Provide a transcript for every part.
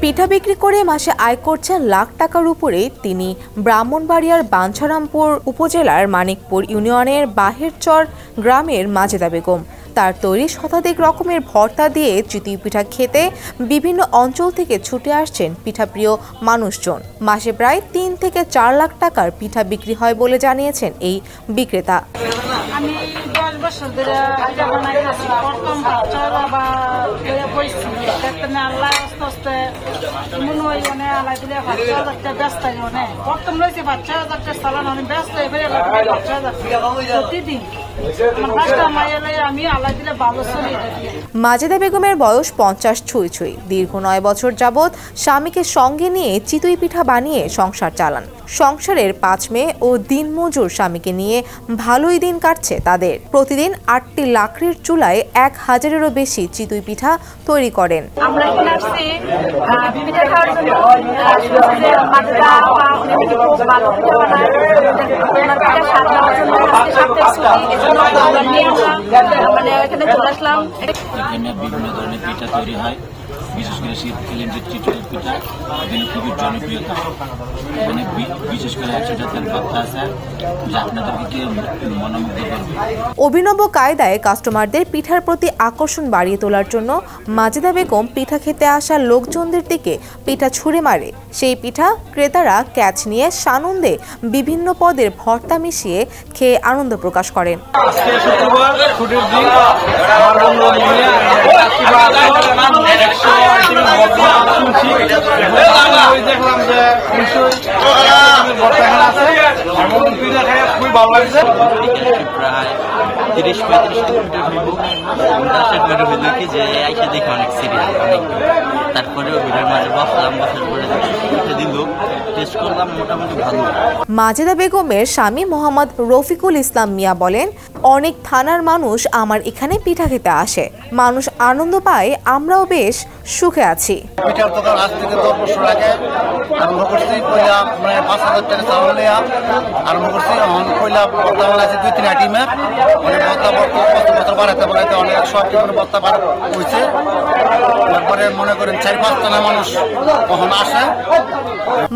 পিঠা বিক্রি করে মাসে আয় করছেন লাখ টাকার উপরে তিনি। ব্রাহ্মণবাড়িয়ার বাঞ্ছারামপুর উপজেলার মানিকপুর ইউনিয়নের বাহেরচর গ্রামের মাজেদা বেগম। তার তৈরি শতাধিক রকমের ভর্তা দিয়ে চিতই পিঠা খেতে বিভিন্ন অঞ্চল থেকে ছুটে আসছেন পিঠাপ্রিয় মানুষজন। মাসে প্রায় ৩ থেকে ৪ লাখ টাকার পিঠা বিক্রি হয় বলে জানিয়েছেন এই বিক্রেতা। আমি 10 বছর ধরে পিঠা বানাইতেছি। প্রথম বাচ্চারা বইছি দেখতে আল্লাহ আস্তে আস্তে মনে হয় মানে আল্লাহ দিলে বাচ্চা যাচ্ছে ব্যস্ত মানে প্রথম রয়েছে বাচ্চা যাচ্ছে চালান আমি ব্যস্ত হয়ে বাচ্চা যাচ্ছে প্রতিদিন মাজেদা বেগমের বয়স 50 ছুঁই ছুঁই। দীর্ঘ 9 বছর যাবৎ স্বামীকে সঙ্গে নিয়ে চিতই পিঠা বানিয়ে সংসার চালান। সংসারের 5 মেয়ে ও দিনমজুর স্বামীকে নিয়ে ভালোই দিন কাটছে তাদের। প্রতিদিন 8টি লাকড়ির চুলায় 1000-এরও বেশি চিতই পিঠা তৈরি করেন। আমরা এখানে আসছি পিঠা খাওয়ার জন্য। বিভিন্ন ধরনের পিঠা তৈরি হয়, বিশেষ করে শীতকালীন যে চিতই পিঠা এখানে খুবই জনপ্রিয়তা। এখানে বিশেষ করে 100 জাতের ভর্তা আছে যা আপনাদেরকে মনোমুগ্ধ করবে। অভিনব কায়দায় কাস্টমারদের পিঠার প্রতি আকর্ষণ বাড়িয়ে তোলার জন্য মাজেদা বেগম পিঠা খেতে আসা লোকজনদের দিকে পিঠা ছুঁড়ে মারে। সেই পিঠা ক্রেতারা ক্যাচ নিয়ে সানন্দে বিভিন্ন পদের ভর্তা মিশিয়ে খেয়ে আনন্দ প্রকাশ করেন। দেখলাম যে 30-35 কিলোমিটার যে আইসা দেখে অনেক সিরিয়াল তারপরেও ভিড়ের মাঝে বসলাম, বসার পরে দিল টেস্ট করলাম, মোটামুটি ভালো। মাজেদা বেগমের স্বামী মোহাম্মদ রফিকুল ইসলাম মিয়া বলেন, অনেক থানার মানুষ আমার এখানে পিঠা খেতে আসে, মানুষ আনন্দ পায়, আমরাও বেশ সুখে আছি। পিঠার দোকান আজ থেকে 10 বছর আগে আরম্ভ করছি, কইলা মানে 5000 টাকা চাউল নিয়ে আরম্ভ করছি। এখন কইলা বর্তা বানাইছি 2-3 আইটেমের, মানে বর্তা বানাইতে অনেক 100 আইটেমের বর্তা বার হয়েছে। তারপরে মনে করেন 4-5 টানা মানুষ কখন আসে।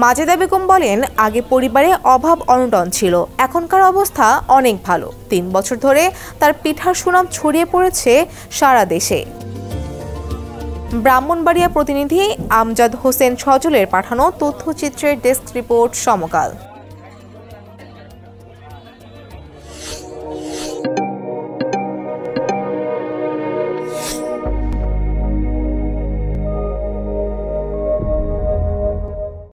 মাজেদা বেগম বলেন, আগে পরিবারে অভাব অনটন ছিল, এখনকার অবস্থা অনেক ভালো। 3 বছর ধরে তার পিঠার সুনাম ছড়িয়ে পড়েছে সারা দেশে। ব্রাহ্মণবাড়িয়া প্রতিনিধি আমজাদ হোসেন সজলের পাঠানো তথ্যচিত্রের ডেস্ক রিপোর্ট সমকাল।